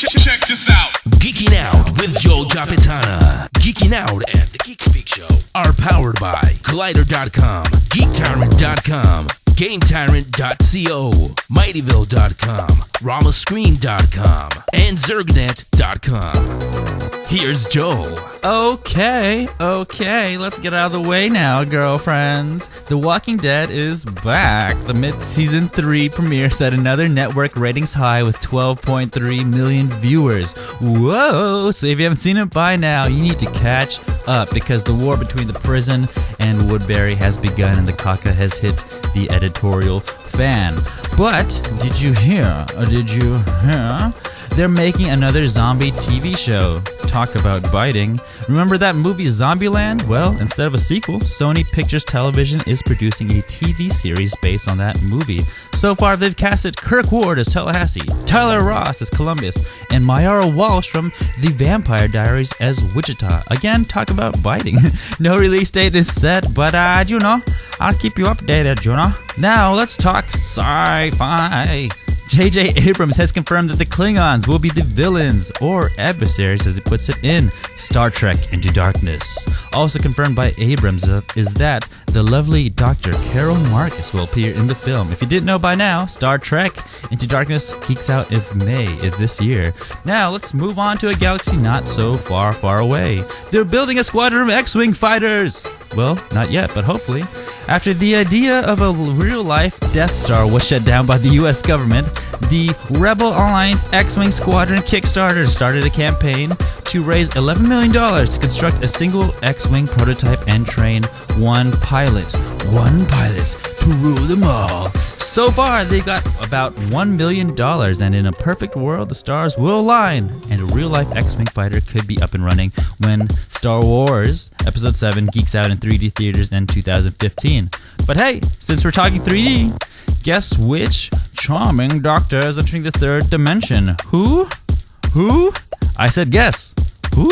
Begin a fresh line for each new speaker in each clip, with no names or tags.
Check this out.
Geeking Out with Joel Capitana. Geeking Out and The Geek Speak Show are powered by Collider.com, GeekTyrant.com, GameTyrant.co, Mightyville.com, RamaScreen.com, and Zergnet.com. Here's Joel.
Okay, let's get out of the way now, girlfriends. The Walking Dead is back. The mid-season 3 premiere set another network ratings high with 12.3 million viewers. Whoa! So if you haven't seen it by now, you need to catch up because the war between the prison and Woodbury has begun and the caca has hit the editorial fan. But did you hear? They're making another zombie TV show. Talk about biting. Remember that movie Zombieland? Well, instead of a sequel, Sony Pictures Television is producing a TV series based on that movie. So far, they've casted Kirk Ward as Tallahassee, Tyler Ross as Columbus, and Mayara Walsh from The Vampire Diaries as Wichita. Again, talk about biting. No release date is set, but I'll keep you updated, Now, let's talk sci-fi. J.J. Abrams has confirmed that the Klingons will be the villains, or adversaries as he puts it in Star Trek Into Darkness. Also confirmed by Abrams is that the lovely Dr. Carol Marcus will appear in the film. If you didn't know by now, Star Trek Into Darkness geeks out in May of this year. Now let's move on to a galaxy not so far away. They're building a squadron of X-Wing fighters! Well, not yet, but hopefully. After the idea of a real-life Death Star was shut down by the U.S. government, the Rebel Alliance X-Wing Squadron Kickstarter started a campaign to raise $11 million to construct a single X-Wing prototype and train one pilot to rule them all. So far, they got about $1 million, and in a perfect world, the stars will align, and a real-life X-Wing fighter could be up and running when Star Wars Episode 7 geeks out in 3D theaters in 2015. But hey, since we're talking 3D, guess which charming doctor is entering the third dimension? Who? I said guess. Who?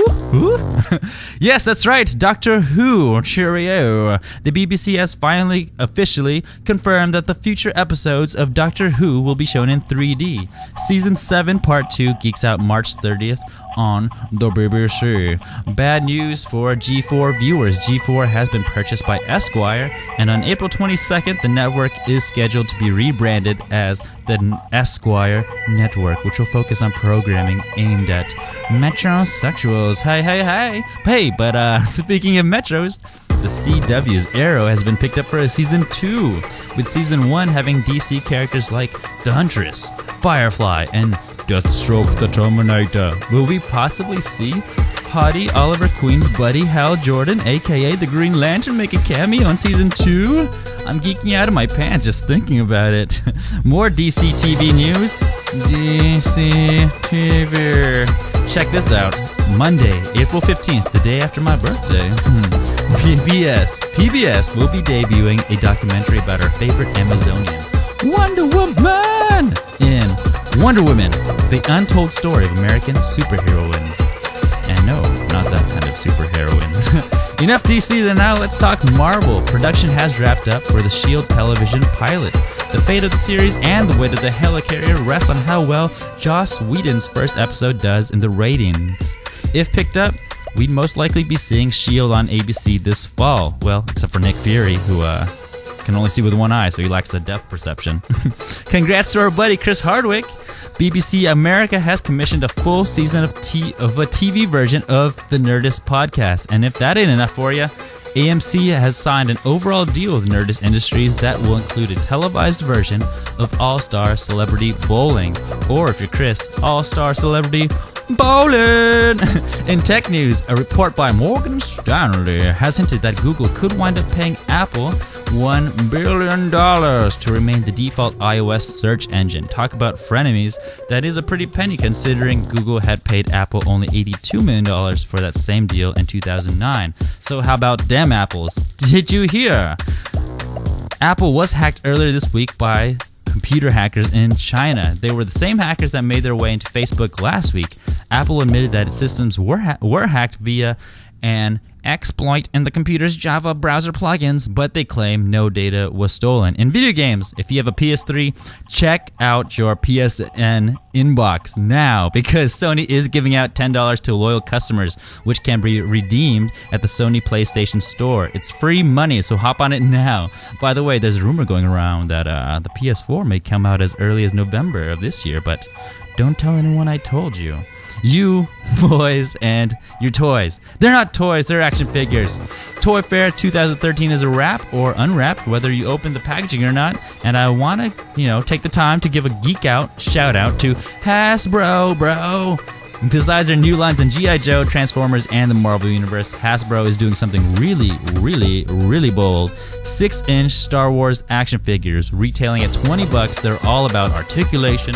Yes, that's right, Doctor Who. Cheerio. The BBC has finally officially confirmed that the future episodes of Doctor Who will be shown in 3D. Season 7 Part 2 geeks out March 30th on the BBC. Bad news for G4 viewers. G4 has been purchased by Esquire, and on April 22nd, the network is scheduled to be rebranded as the Esquire Network, which will focus on programming aimed at metrosexuals. Hey, but speaking of metros, the CW's Arrow has been picked up for a season 2, with season 1 having DC characters like the Huntress, Firefly, and Deathstroke the Terminator. Will we possibly see hottie Oliver Queen's buddy Hal Jordan, aka the Green Lantern, make a cameo in season 2? I'm geeking out of my pants just thinking about it. More DC TV news. DC TV. Check this out. Monday, April 15th, the day after my birthday. PBS will be debuting a documentary about our favorite Amazonian, Wonder Woman, in Wonder Woman, the untold story of American superheroines. And no, not that kind of superheroine. Enough DC, then now let's talk Marvel. Production has wrapped up for the S.H.I.E.L.D. television pilot. The fate of the series and the weight of the helicarrier rests on how well Joss Whedon's first episode does in the ratings. If picked up, we'd most likely be seeing S.H.I.E.L.D. on ABC this fall. Well, except for Nick Fury, who can only see with one eye, so he lacks the depth perception. Congrats to our buddy Chris Hardwick. BBC America has commissioned a full season of a TV version of the Nerdist podcast. And if that ain't enough for you, AMC has signed an overall deal with Nerdist Industries that will include a televised version of All-Star Celebrity Bowling. Or if you're Chris, All-Star Celebrity Bowling! In tech news, a report by Morgan Stanley has hinted that Google could wind up paying Apple $1 billion to remain the default iOS search engine. Talk about frenemies. That is a pretty penny considering Google had paid Apple only $82 million for that same deal in 2009. So how about them apples? Did you hear? Apple was hacked earlier this week by computer hackers in China. They were the same hackers that made their way into Facebook last week. Apple admitted that its systems were hacked via an exploit in the computer's Java browser plugins, but they claim no data was stolen. In video games, if you have a PS3, check out your PSN inbox now, because Sony is giving out $10 to loyal customers, which can be redeemed at the Sony PlayStation Store. It's free money, so hop on it now. By the way, there's a rumor going around that the PS4 may come out as early as November of this year, but don't tell anyone I told you. You, boys, and your toys. They're not toys, they're action figures. Toy Fair 2013 is a wrap or unwrapped, whether you open the packaging or not. And I want to, take the time to give a geek out shout out to Hasbro, bro. Besides their new lines in G.I. Joe, Transformers, and the Marvel Universe, Hasbro is doing something really, really, really bold. 6-inch Star Wars action figures retailing at $20. They're all about articulation.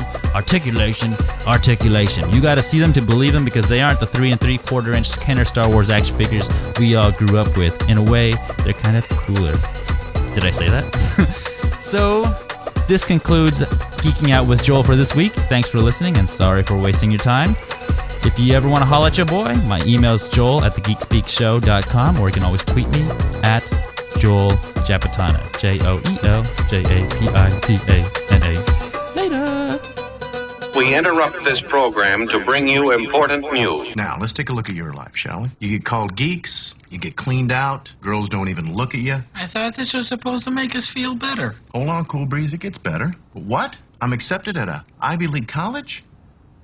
You gotta see them to believe them, because they aren't the 3 3/4-inch Kenner Star Wars action figures we all grew up with. In a way, they're kind of cooler. Did I say that? So, this concludes Geeking Out with Joel for this week. Thanks for listening, and sorry for wasting your time. If you ever want to holler at your boy, my email is joel@thegeekspeakshow.com, or you can always tweet me at Joel Japatana, JoelJapitana. Later.
We interrupt this program to bring you important news.
Now, let's take a look at your life, shall we? You get called geeks, you get cleaned out, girls don't even look at you.
I thought this was supposed to make us feel better.
Hold on, Cool Breeze, it gets better. What? I'm accepted at a Ivy League college?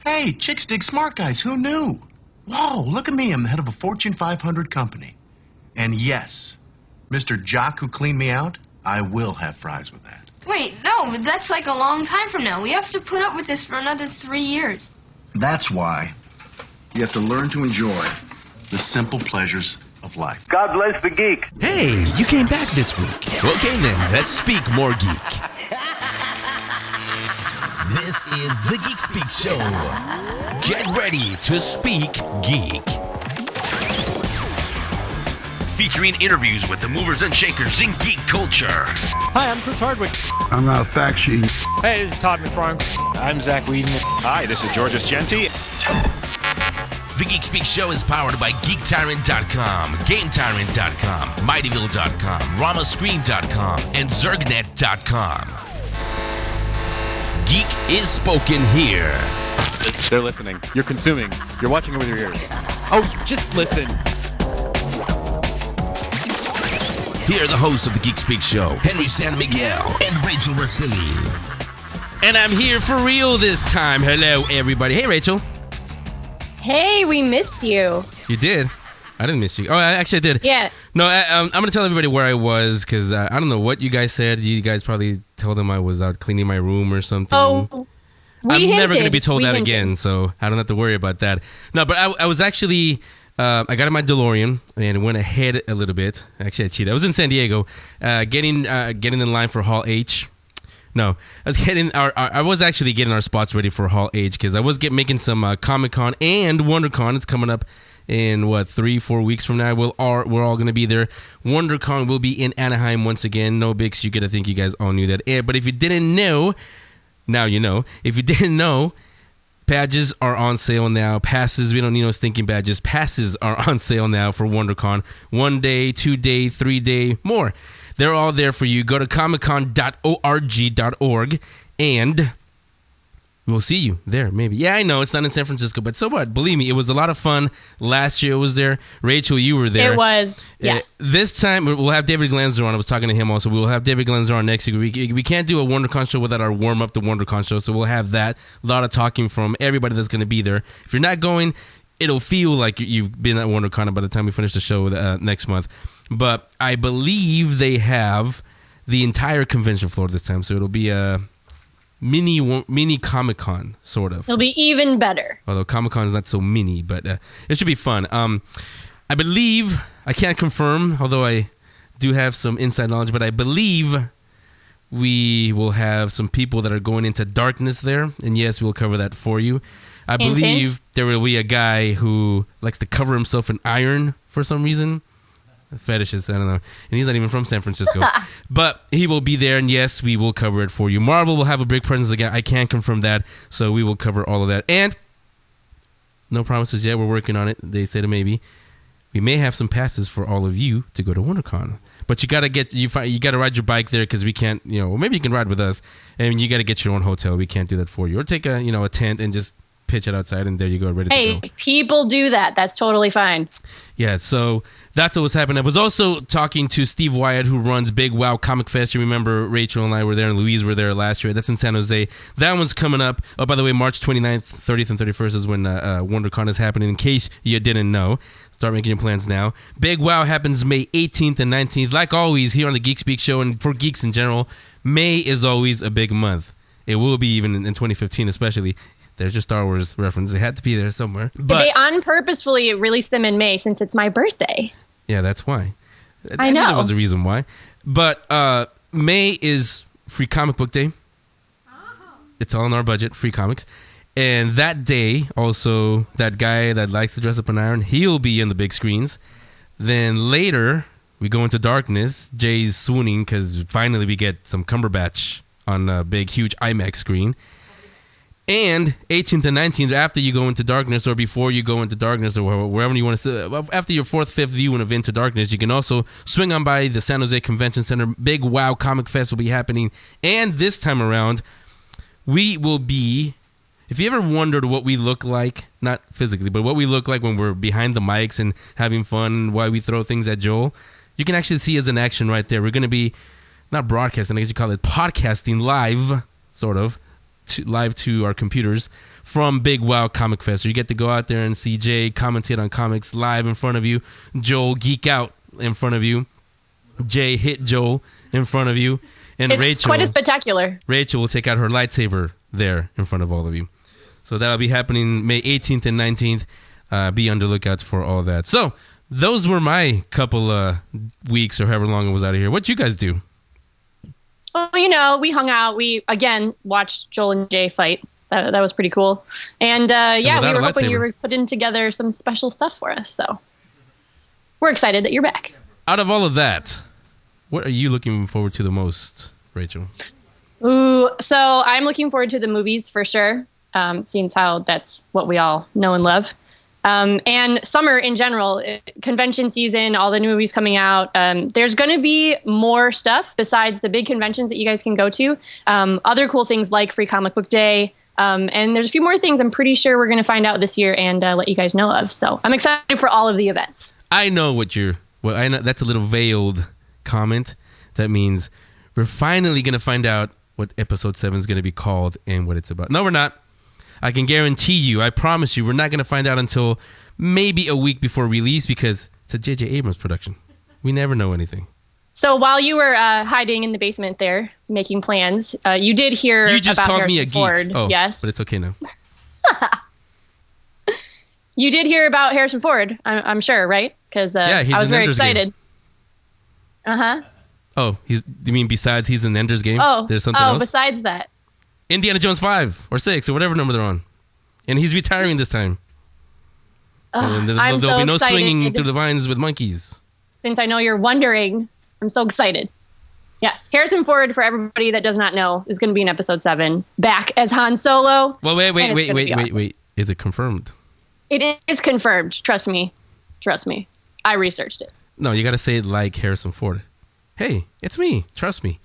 Hey, chicks dig smart guys, who knew? Whoa, look at me, I'm the head of a Fortune 500 company. And yes, Mr. Jock who cleaned me out, I will have fries with that.
Wait, no, but that's like a long time from now. We have to put up with this for another 3 years.
That's why you have to learn to enjoy the simple pleasures of life.
God bless the geek.
Hey, you came back this week. Okay then, let's speak more geek. This is the Geek Speak Show. Get ready to speak geek. Featuring interviews with the movers and shakers in geek culture.
Hi, I'm Chris Hardwick.
I'm not a fact sheet.
Hey, this is Todd McFarlane.
I'm Zach Whedon. Hi, this is George Ascenti.
The Geek Speak Show is powered by GeekTyrant.com, GameTyrant.com, MightyVille.com, RamaScreen.com, and ZergNet.com. Geek is spoken here.
They're listening. You're consuming. You're watching it with your ears. Oh, just listen.
Here are the hosts of the Geek Speak Show, Henry San Miguel and Rachel Rosilli. And I'm here for real this time. Hello, everybody. Hey, Rachel.
Hey, we missed you.
You did? I didn't miss you. Oh, I did.
Yeah.
No, I'm going to tell everybody where I was, because I don't know what you guys said. You guys probably told them I was out cleaning my room or something.
Oh,
I'm never going to be told that again, so I don't have to worry about that. No, but I was actually... I got in my DeLorean and went ahead a little bit. Actually, I cheated. I was in San Diego, getting in line for Hall H. No, I was actually getting our spots ready for Hall H, because I was making some Comic-Con and WonderCon. It's coming up in 3-4 weeks from now. We're all going to be there. WonderCon will be in Anaheim once again. No big secret. I think you guys all knew that. But if you didn't know, now you know. If you didn't know, badges are on sale now. Passes, we don't need no stinking badges. Passes are on sale now for WonderCon. 1 day, 2 day, 3 day, more. They're all there for you. Go to comiccon.org and we'll see you there, maybe. Yeah, I know, it's not in San Francisco, but so what? Believe me, it was a lot of fun. Last year it was there. Rachel, you were there.
It was, yes.
This time, we'll have David Glanzer on. I was talking to him also. We will have David Glanzer on next week. We can't do a WonderCon show without our warm-up to WonderCon show, so we'll have that. A lot of talking from everybody that's going to be there. If you're not going, it'll feel like you've been at WonderCon by the time we finish the show next month. But I believe they have the entire convention floor this time, so it'll be a mini Comic-Con, sort of.
It'll be even better.
Although Comic-Con is not so mini, but it should be fun. I believe, I can't confirm, although I do have some inside knowledge, but I believe we will have some people that are going into darkness there, and yes, we'll cover that for you. I believe there will be a guy who likes to cover himself in iron for some reason. Fetishes, I don't know. And he's not even from San Francisco. But he will be there, and yes, we will cover it for you. Marvel will have a big presence again. I can't confirm that, so we will cover all of that. And no promises yet. We're working on it. They said a maybe. we may have some passes for all of you to go to WonderCon. But you gotta ride your bike there because we can't, or maybe you can ride with us, and you gotta get your own hotel. We can't do that for you, or take a tent and just pitch it outside, and there you go, ready to go.
Hey, people do that. That's totally fine.
Yeah, so that's what was happening. I was also talking to Steve Wyatt, who runs Big Wow Comic Fest. You remember Rachel and I were there, and Louise were there last year. That's in San Jose. That one's coming up. Oh, by the way, March 29th, 30th, and 31st is when WonderCon is happening, in case you didn't know. Start making your plans now. Big Wow happens May 18th and 19th. Like always, here on the Geek Speak Show, and for geeks in general, May is always a big month. It will be even in 2015, especially. There's your Star Wars reference. It had to be there somewhere. But
they unpurposefully released them in May since it's my birthday.
Yeah, that's why.
I know.
There was a reason why. But May is Free Comic Book Day. It's all in our budget, free comics. And that day, also, that guy that likes to dress up in iron, he'll be in the big screens. Then later, we go into darkness. Jay's swooning because finally we get some Cumberbatch on a big, huge IMAX screen. And 18th and 19th, after you go into darkness, or before you go into darkness, or wherever you want to sit, after your 4th, 5th viewing of Into Darkness, you can also swing on by the San Jose Convention Center. Big Wow Comic Fest will be happening. And this time around, we will be... If you ever wondered what we look like, not physically, but what we look like when we're behind the mics and having fun, why we throw things at Joel, you can actually see us in action right there. We're going to be, not broadcasting, I guess you call it podcasting live, sort of, live to our computers from Big Wow Comic Fest. So you get to go out there and see Jay commentate on comics live in front of you, Joel geek out in front of you, Jay hit Joel in front of you, and
it's
Rachel.
Quite a spectacular.
Rachel will take out her lightsaber there in front of all of you. So that'll be happening May 18th and 19th. Be on the lookout for all that. So those were my couple weeks or however long I was out of here. What you guys do?
Oh, we hung out. We, again, watched Joel and Jay fight. That was pretty cool. And, we were hoping you were putting together some special stuff for us. So we're excited that you're back.
Out of all of that, what are you looking forward to the most, Rachel?
Ooh, so I'm looking forward to the movies for sure. Seems how that's what we all know and love. And summer in general, convention season, all the new movies coming out. There's going to be more stuff besides the big conventions that you guys can go to. Other cool things like Free Comic Book Day. And there's a few more things I'm pretty sure we're going to find out this year and let you guys know of. So I'm excited for all of the events.
I know I know that's a little veiled comment. That means we're finally going to find out what episode 7 is going to be called and what it's about. No, we're not. I can guarantee you, I promise you, we're not going to find out until maybe a week before release because it's a J.J. Abrams production. We never know anything.
So while you were hiding in the basement there, making plans, you did hear
You just
about
called
Harrison
me a geek.
Ford.
Oh,
yes.
but it's okay now.
You did hear about Harrison Ford, I'm sure, right? Because
yeah,
I was very
Ender's
excited.
Game.
Uh-huh.
Oh, you mean besides he's in Ender's Game?
Oh,
there's something else?
Besides that.
Indiana Jones 5 or 6 or whatever number they're on. And he's retiring this time. And there'll be no swinging through the vines with monkeys.
Since I know you're wondering, I'm so excited. Yes, Harrison Ford, for everybody that does not know, is going to be in episode 7. Back as Han Solo.
Well, wait. Is it confirmed?
It is confirmed. Trust me. I researched it.
No, you got to say it like Harrison Ford. Hey, it's me. Trust me.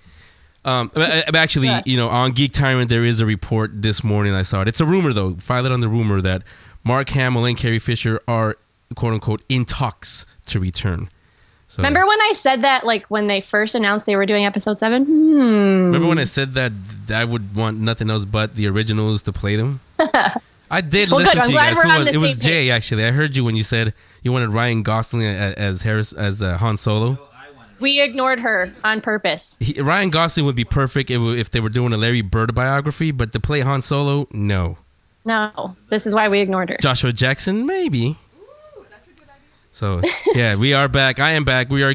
Actually, yes. On Geek Tyrant, there is a report this morning. I saw it. It's a rumor, though. File it on the rumor that Mark Hamill and Carrie Fisher are, quote unquote, in talks to return. So,
remember when I said that, like when they first announced they were doing episode 7?
Remember when I said that I would want nothing else but the originals to play them? I did listen to you guys. It was Jay, actually. I heard you when you said you wanted Ryan Gosling as Han Solo.
We ignored her on purpose.
Ryan Gosling would be perfect if they were doing a Larry Bird biography, but to play Han Solo, no.
No, this is why we ignored her.
Joshua Jackson, maybe.
Ooh, that's a good idea.
So, yeah, we are back. I am back. We are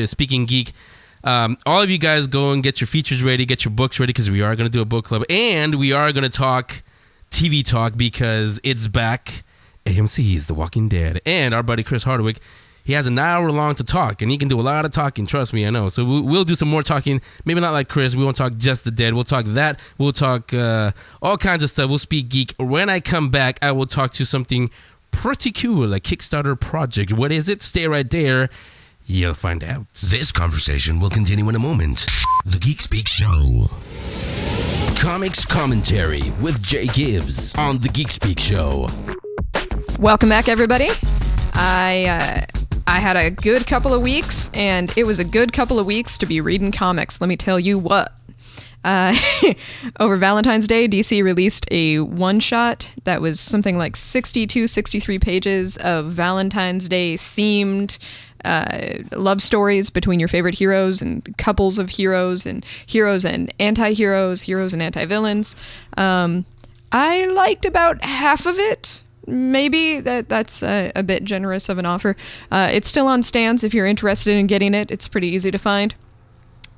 Speaking Geek. All of you guys go and get your features ready, get your books ready, because we are going to do a book club. And we are going to talk TV talk because it's back. AMC's The Walking Dead. And our buddy Chris Hardwick, he has an hour long to talk, and he can do a lot of talking. Trust me, I know. So we'll do some more talking. Maybe not like Chris. We won't talk just the dead. We'll talk that. We'll talk all kinds of stuff. We'll speak geek. When I come back, I will talk to something pretty cool, a Kickstarter project. What is it? Stay right there. You'll find out.
This conversation will continue in a moment. The Geek Speak Show. Comics commentary with Jay Gibbs on The Geek Speak Show.
Welcome back, everybody. I had a good couple of weeks, and it was a good couple of weeks to be reading comics. Let me tell you what. Over Valentine's Day, DC released a one-shot that was something like 62, 63 pages of Valentine's Day themed love stories between your favorite heroes and couples of heroes and anti-heroes, heroes and anti-villains. I liked about half of it. Maybe that's a bit generous of an offer. It's still on stands if you're interested in getting it. It's pretty easy to find.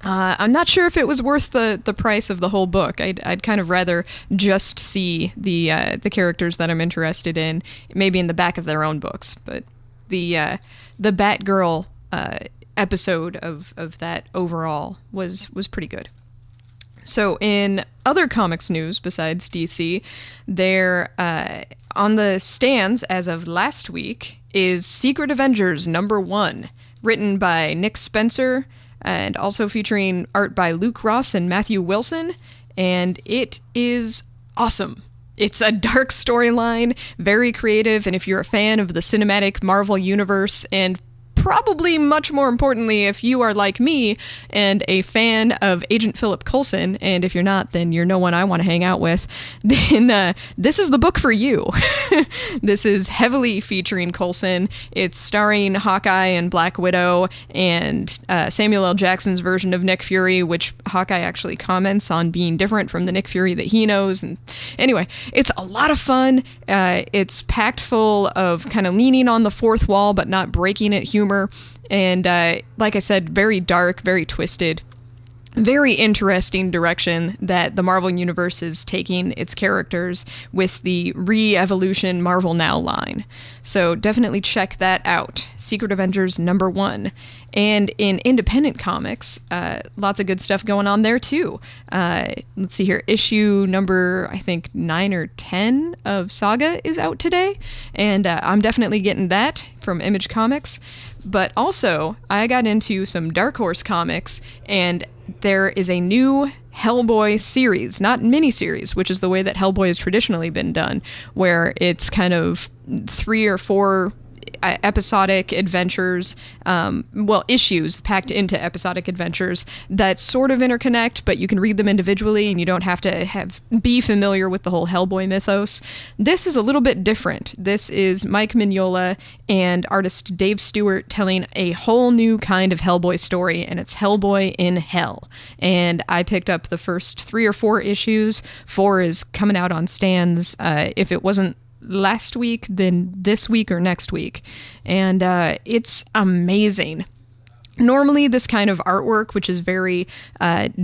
I'm not sure if it was worth the price of the whole book. I'd kind of rather just see the characters that I'm interested in, maybe in the back of their own books. But the Batgirl episode of that overall was pretty good. So in other comics news besides DC, there on the stands as of last week is Secret Avengers #1, written by Nick Spencer, and also featuring art by Luke Ross and Matthew Wilson, and it is awesome. It's a dark storyline, very creative, and if you're a fan of the cinematic Marvel universe, and probably much more importantly, if you are like me and a fan of Agent Philip Coulson, and if you're not, then you're no one I want to hang out with, then this is the book for you. This is heavily featuring Coulson. It's starring Hawkeye and Black Widow and Samuel L. Jackson's version of Nick Fury, which Hawkeye actually comments on being different from the Nick Fury that he knows. And anyway, it's a lot of fun. It's packed full of kind of leaning on the fourth wall but not breaking it humor. And like I said, very dark, very twisted, very interesting direction that the Marvel Universe is taking its characters with the Re-Evolution Marvel Now line. So definitely check that out. Secret Avengers #1. And in independent comics, lots of good stuff going on there too. Let's see here. Issue number, I think, 9 or 10 of Saga is out today. And I'm definitely getting that from Image Comics. But also, I got into some Dark Horse comics, and there is a new Hellboy series, not miniseries, which is the way that Hellboy has traditionally been done, where it's kind of 3 or 4 episodic adventures, issues packed into episodic adventures that sort of interconnect, but you can read them individually and you don't have to be familiar with the whole Hellboy mythos. This is a little bit different. This is Mike Mignola and artist Dave Stewart telling a whole new kind of Hellboy story, and it's Hellboy in Hell. And I picked up the first 3 or 4 issues. 4 is coming out on stands. If it wasn't last week, then this week or next week. And it's amazing. Normally this kind of artwork, which is very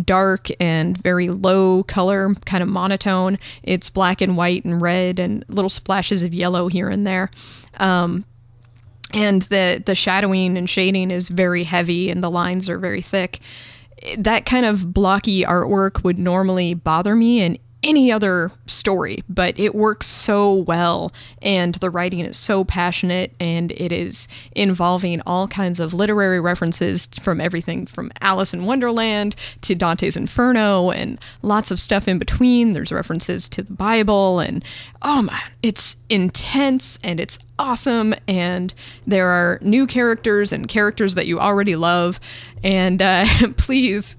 dark and very low color, kind of monotone, it's black and white and red and little splashes of yellow here and there. And the shadowing and shading is very heavy and the lines are very thick. That kind of blocky artwork would normally bother me in any other story, but it works so well, and the writing is so passionate, and it is involving all kinds of literary references from everything from Alice in Wonderland to Dante's Inferno and lots of stuff in between. There's references to the Bible, and oh man, it's intense and it's awesome, and there are new characters and characters that you already love, and please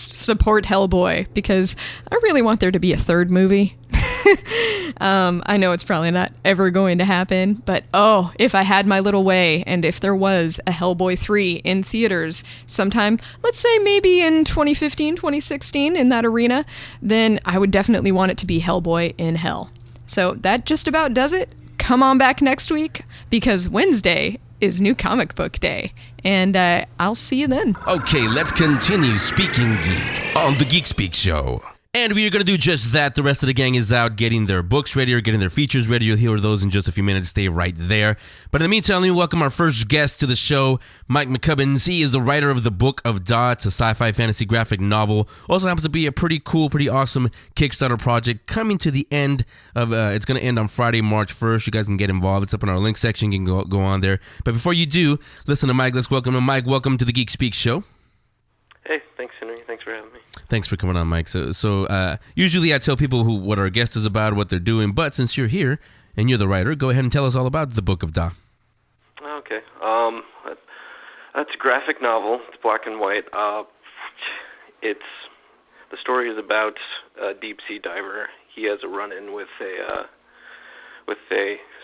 support Hellboy, because I really want there to be a 3rd movie. I know it's probably not ever going to happen, but if I had my little way, and if there was a Hellboy 3 in theaters sometime, let's say maybe in 2015, 2016 in that arena, then I would definitely want it to be Hellboy in Hell. So that just about does it. Come on back next week, because Wednesday is New Comic Book Day, and I'll see you then.
Okay, let's continue speaking geek on The Geek Speak Show.
And we are going to do just that. The rest of the gang is out getting their books ready or getting their features ready. You'll hear those in just a few minutes. Stay right there. But in the meantime, let me welcome our first guest to the show, Mike McCubbins. He is the writer of the Book of Da. It's a sci-fi fantasy graphic novel. Also happens to be a pretty cool, pretty awesome Kickstarter project coming to the end of, it's going to end on Friday, March 1st. You guys can get involved. It's up in our link section. You can go on there. But before you do, listen to Mike. Let's welcome him. Mike, welcome to the Geek Speak Show.
Hey, thanks, Henry. Thanks for having me.
Thanks for coming on, Mike. So usually I tell people what our guest is about, what they're doing, but since you're here and you're the writer, go ahead and tell us all about the Book of Da.
Okay. That's a graphic novel. It's black and white. The story is about a deep sea diver. He has a run-in with a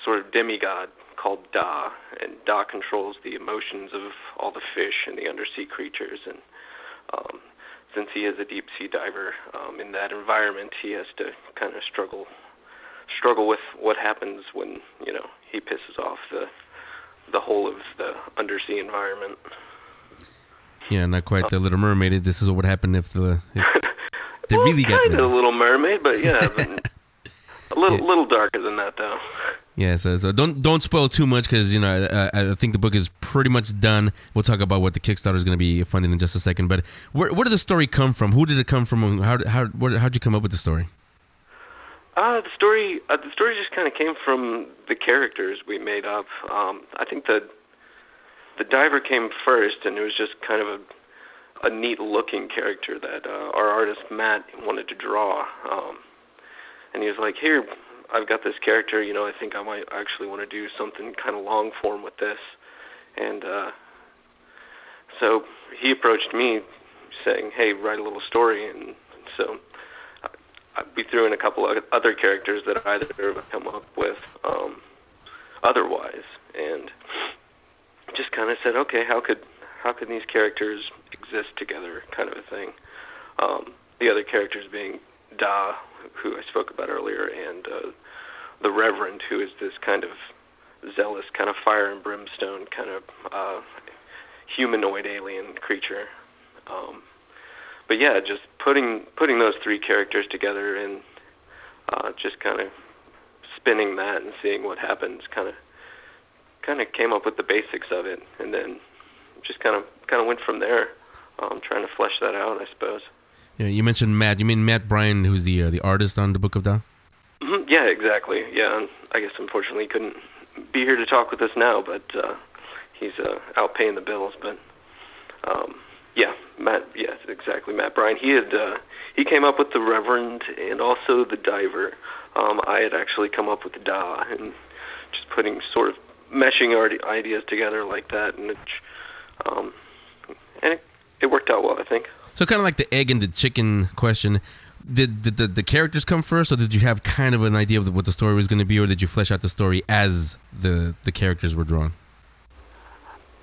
sort of demigod called Da, and Da controls the emotions of all the fish and the undersea creatures, and since he is a deep sea diver, in that environment, he has to kind of struggle with what happens when he pisses off the whole of the undersea environment.
Yeah, not quite the Little Mermaid. This is what would happen if they really got
kind of Little Mermaid, but yeah, a little darker than that though.
Yeah, so don't spoil too much because I think the book is pretty much done. We'll talk about what the Kickstarter is going to be funding in just a second. But where did the story come from? Who did it come from? How'd you come up with the story?
The story just kind of came from the characters we made up. I think the diver came first, and it was just kind of a neat looking character that our artist Matt wanted to draw. And he was like, "Here, I've got this character, I think I might actually want to do something kind of long form with this." And so he approached me saying, "Hey, write a little story." And so we threw in a couple of other characters that either have come up with otherwise, and just kind of said, okay, how could these characters exist together, kind of a thing. The other characters being Da, who I spoke about earlier, and the Reverend, who is this kind of zealous, kind of fire and brimstone, kind of humanoid alien creature. But yeah, just putting those three characters together and just kind of spinning that and seeing what happens, kind of came up with the basics of it, and then just kind of went from there, trying to flesh that out, I suppose.
Yeah, you mentioned Matt. You mean Matt Bryan, who's the artist on the Book of Da?
Mm-hmm. Yeah, exactly. Yeah, and I guess unfortunately he couldn't be here to talk with us now, but he's out paying the bills. But yeah, Matt. Yes, exactly. Matt Bryan. He came up with the Reverend and also the Diver. I had actually come up with the Da, and just putting sort of meshing our ideas together like that, and it worked out well, I think.
So kind of like the egg and the chicken question. Did the characters come first, or did you have kind of an idea of what the story was going to be, or did you flesh out the story as the characters were drawn?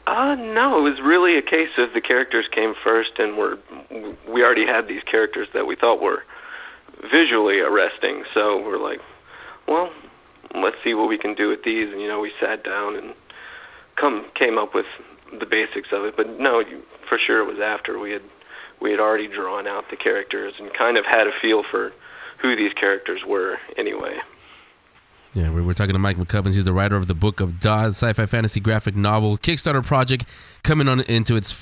No, it was really a case of the characters came first, and we already had these characters that we thought were visually arresting, so we're like, well, let's see what we can do with these, and we sat down and came up with the basics of it. But no, for sure it was after we had already drawn out the characters and kind of had a feel for who these characters were anyway.
Yeah, we're talking to Mike McCubbins. He's the writer of the Book of Da, sci-fi fantasy graphic novel Kickstarter project coming on into its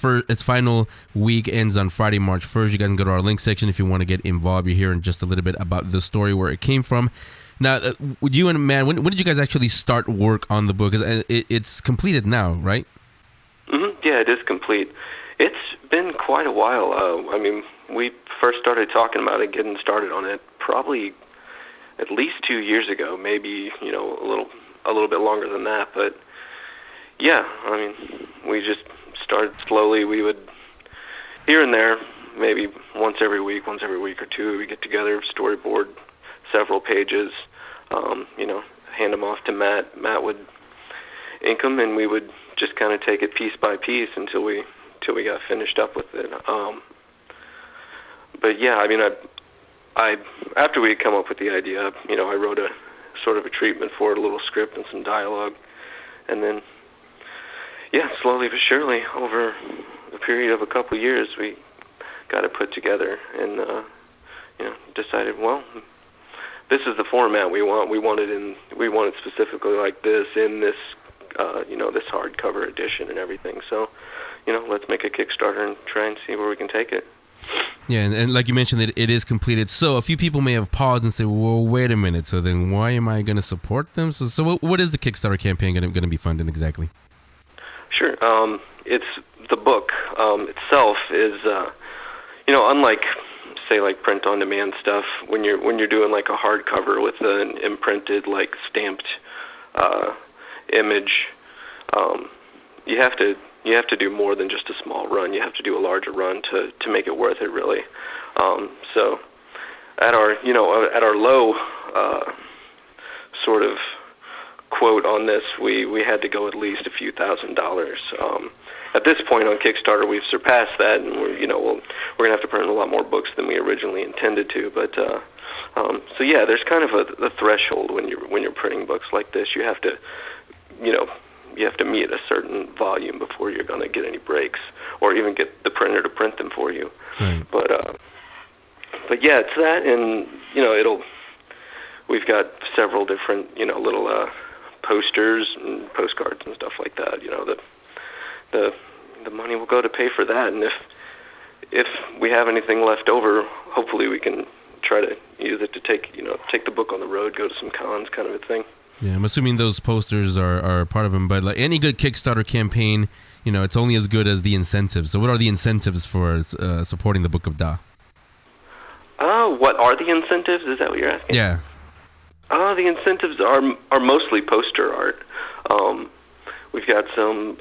final week. Ends on Friday, March 1st. You guys can go to our link section if you want to get involved. You're hearing just a little bit about the story, where it came from. Now, with you and Matt, when did you guys actually start work on the book? It's completed now, right?
Mm-hmm. Yeah, it is complete. It's been quite a while. We first started talking about it, getting started on it, probably at least 2 years ago, maybe a little bit longer than that. But yeah, we just started slowly. We would here and there, maybe once every week or two, we get together, storyboard several pages, hand them off to Matt. Matt would ink them, and we would just kind of take it piece by piece until we got finished up with it. But yeah, I after we had come up with the idea, I wrote a sort of a treatment for it, a little script and some dialogue, and then yeah, slowly but surely over the period of a couple of years, we got it put together and decided, well, this is the format we want. We want it specifically like this in this, this hardcover edition and everything. So, let's make a Kickstarter and try and see where we can take it.
Yeah, and like you mentioned, it is completed. So a few people may have paused and say, well, wait a minute. So then why am I going to support them? So what is the Kickstarter campaign going to be funding exactly?
Sure. It's the book itself is, unlike, say, like print-on-demand stuff, when you're doing like a hardcover with an imprinted, like stamped image, you have to do more than just a small run. You have to do a larger run to make it worth it, really. So at our low sort of quote on this, we had to go at least a few $1,000s. At this point on Kickstarter, we've surpassed that, and we're gonna have to print a lot more books than we originally intended to. But so yeah, there's kind of a threshold when you're printing books like this. You have to meet a certain volume before you're going to get any breaks, or even get the printer to print them for you.
Right.
But yeah, it's that, and we've got several different little posters and postcards and stuff like that. The money will go to pay for that, and if we have anything left over, hopefully we can try to use it to take the book on the road, go to some cons, kind of a thing.
Yeah, I'm assuming those posters are part of them, but like any good Kickstarter campaign, it's only as good as the incentives. So what are the incentives for supporting the Book of Da?
What are the incentives? Is that what you're asking?
Yeah.
The incentives are mostly poster art. We've got some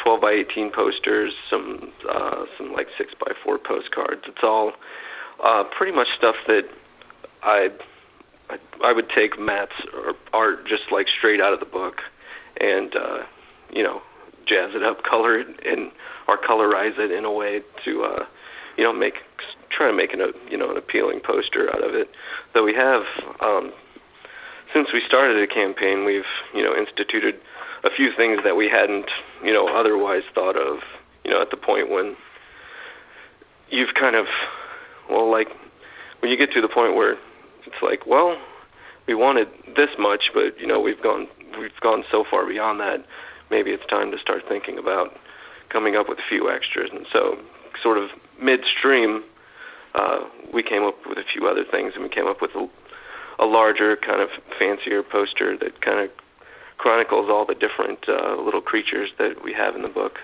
12 by 18 posters, some like 6 by 4 postcards. It's all pretty much stuff that I would take Matt's art just like straight out of the book, and jazz it up, color it, or colorize it in a way to try to make an appealing poster out of it. Though we have, since we started the campaign, we've instituted a few things that we hadn't otherwise thought of. At the point when you've kind of, like when you get to the point where it's like, well, we wanted this much, but we've gone so far beyond that. Maybe it's time to start thinking about coming up with a few extras. And so, sort of midstream, we came up with a few other things, and we came up with a larger, kind of fancier poster that kind of chronicles all the different little creatures that we have in the book.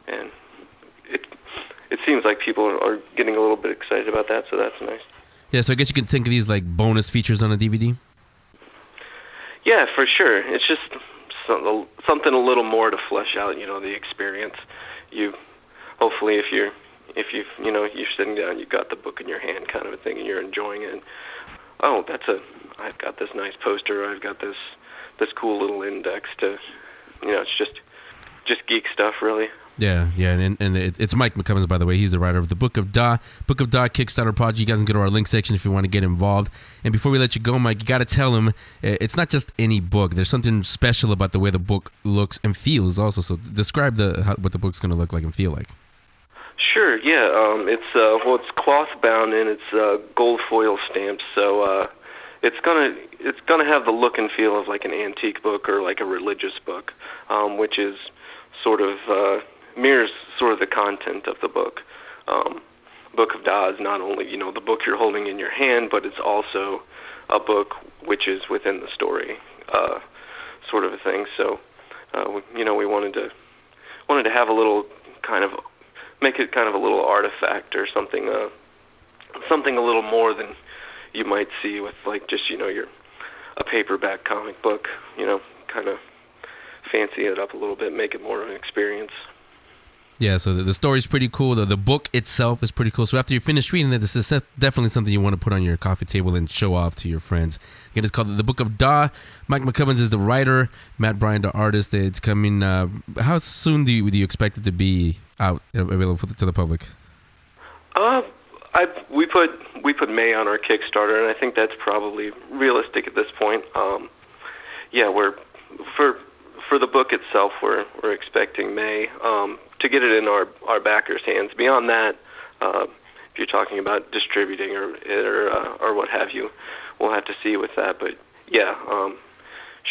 And it seems like people are getting a little bit excited about that, so that's nice.
Yeah, so I guess you can think of these like bonus features on a DVD?
Yeah, for sure. It's just something a little more to flesh out, the experience. Hopefully if you're sitting down, you've got the book in your hand, kind of a thing, and you're enjoying it. Oh, I've got this nice poster. I've got this cool little index to, it's just geek stuff, really.
Yeah, and it's Mike McCubbins, by the way. He's the writer of the Book of Da Kickstarter project. You guys can go to our link section if you want to get involved. And before we let you go, Mike, you got to tell him it's not just any book. There's something special about the way the book looks and feels also. So describe what the book's going to look like and feel like.
Sure, yeah. It's cloth bound and it's gold foil stamped. So it's gonna have the look and feel of like an antique book or like a religious book, which is sort of mirrors sort of the content of the book. Book of Da is not only the book you're holding in your hand, but it's also a book which is within the story, sort of a thing. So we wanted to have a little kind of make it kind of a little artifact or something a little more than you might see with like just a paperback comic book. Kind of fancy it up a little bit, make it more of an experience.
Yeah, so the story's pretty cool. The book itself is pretty cool. So after you finish reading it, this is definitely something you want to put on your coffee table and show off to your friends. Again, it's called The Book of Da. Mike McCubbins is the writer, Matt Bryant the artist. It's coming. How soon do you expect it to be out, available to the public?
We put May on our Kickstarter, and I think that's probably realistic at this point. We're for the book itself, we're expecting May to get it in our backers' hands. Beyond that, you're talking about distributing or what have you, we'll have to see with that. But yeah,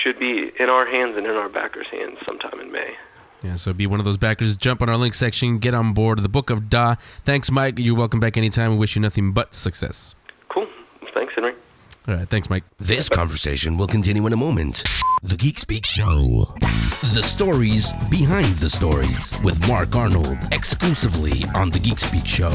should be in our hands and in our backers' hands sometime in May.
Yeah, so be one of those backers. Jump on our link section. Get on board the Book of Da. Thanks, Mike. You're welcome back anytime. We wish you nothing but success.
Cool. Thanks, Henry.
All right. Thanks, Mike.
This conversation will continue in a moment. The Geek Speak Show. The stories behind the stories with Mark Arnold, exclusively on The Geek Speak Show.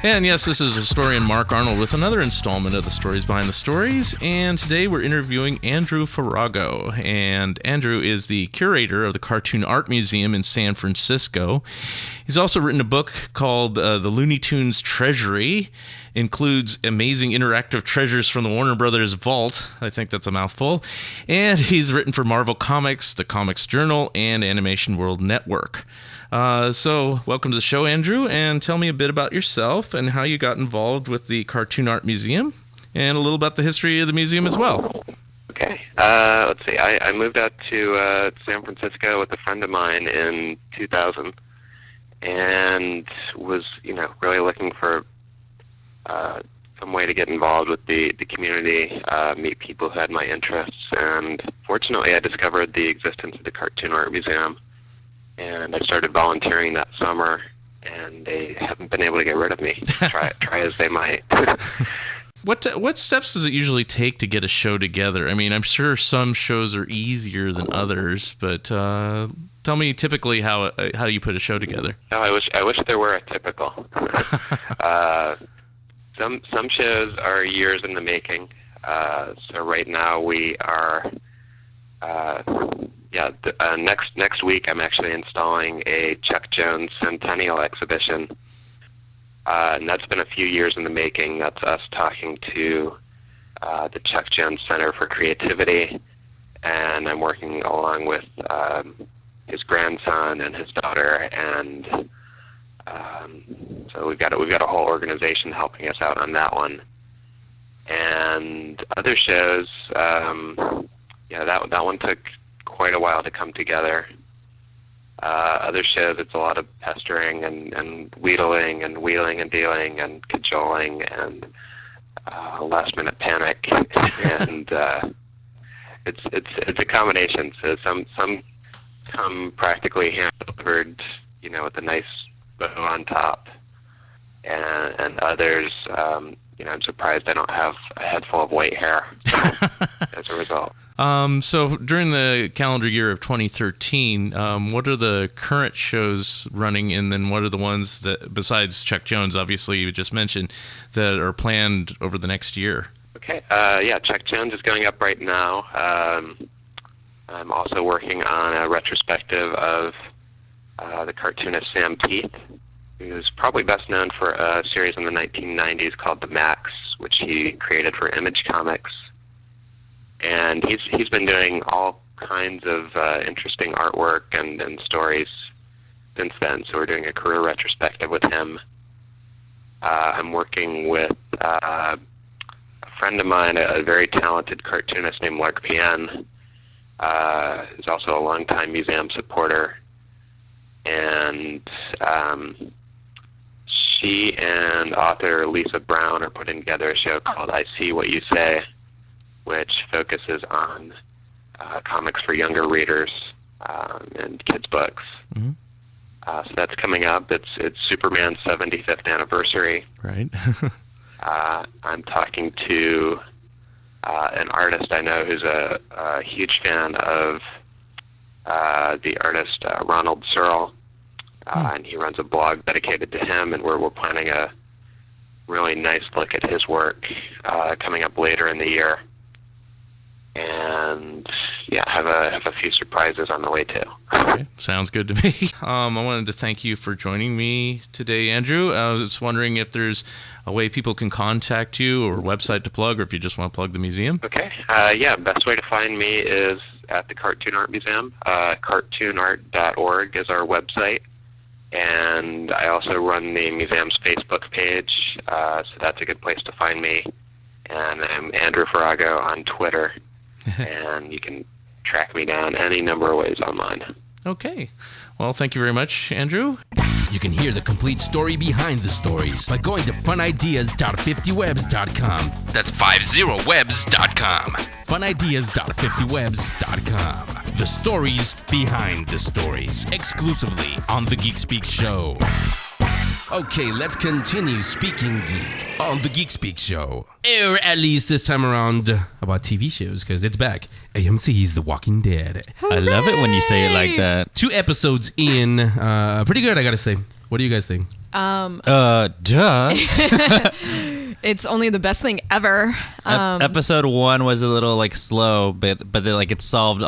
And yes, this is historian Mark Arnold with another installment of the Stories Behind the Stories. And today we're interviewing Andrew Farago. And Andrew is the curator of the Cartoon Art Museum in San Francisco. He's also written a book called The Looney Tunes Treasury. Includes amazing interactive treasures from the Warner Brothers vault. I think that's a mouthful. And he's written for Marvel Comics, the Comics Journal, and Animation World Network. So welcome to the show, Andrew, and tell me a bit about yourself and how you got involved with the Cartoon Art Museum, and a little about the history of the museum as well.
Okay. Let's see. I moved out to San Francisco with a friend of mine in 2000, and was, really looking for some way to get involved with the community, meet people who had my interests, and fortunately I discovered the existence of the Cartoon Art Museum, and I started volunteering that summer, and they haven't been able to get rid of me, try as they might.
What steps does it usually take to get a show together? I mean, I'm sure some shows are easier than others, but tell me typically how you put a show together.
Oh, I wish there were a typical. Some shows are years in the making. So right now we are, next week I'm actually installing a Chuck Jones Centennial exhibition. And that's been a few years in the making. That's us talking to the Chuck Jones Center for Creativity, and I'm working along with his grandson and his daughter, and so we've got a whole organization helping us out on that one. And other shows, that one took quite a while to come together. Other shows, it's a lot of pestering and wheedling and wheeling and dealing and cajoling and last minute panic, and it's a combination. So some come practically hand delivered, with a nice bow on top, and others, I'm surprised I don't have a head full of white hair as a result.
So during the calendar year of 2013, what are the current shows running, and then what are the ones that, besides Chuck Jones, obviously you just mentioned, that are planned over the next year?
Okay, Chuck Jones is going up right now. I'm also working on a retrospective of the cartoonist Sam Teeth, who's probably best known for a series in the 1990s called The Max, which he created for Image Comics. And he's been doing all kinds of interesting artwork and stories since then. So we're doing a career retrospective with him. I'm working with a friend of mine, a very talented cartoonist named Lark Pien, who's also a longtime museum supporter. And she and author Lisa Brown are putting together a show called I See What You Say, which focuses on comics for younger readers and kids' books.
Mm-hmm.
So that's coming up. It's Superman's 75th anniversary.
Right.
I'm talking to an artist I know who's a huge fan of the artist Ronald Searle, and he runs a blog dedicated to him, and we're planning a really nice look at his work coming up later in the year. And have a few surprises on the way too.
Okay. Sounds good to me. I wanted to thank you for joining me today, Andrew. I was wondering if there's a way people can contact you, or a website to plug, or if you just want to plug the museum.
Okay. Best way to find me is at the Cartoon Art Museum. Cartoonart.org is our website. And I also run the museum's Facebook page, so that's a good place to find me. And I'm Andrew Farago on Twitter. And you can track me down any number of ways online.
Okay. Well, thank you very much, Andrew.
You can hear the complete story behind the stories by going to funideas.50webs.com. That's 50webs.com. funideas.50webs.com. The stories behind the stories, exclusively on The Geek Speak Show. Okay, let's continue speaking geek on The Geek Speak Show. Or at least this time around about TV shows, because it's back. AMC's The Walking Dead.
I love it when you say it like that.
2 episodes in. Pretty good, I gotta say. What do you guys think?
Duh.
It's only the best thing ever.
Episode 1 was a little like slow, but like it resolved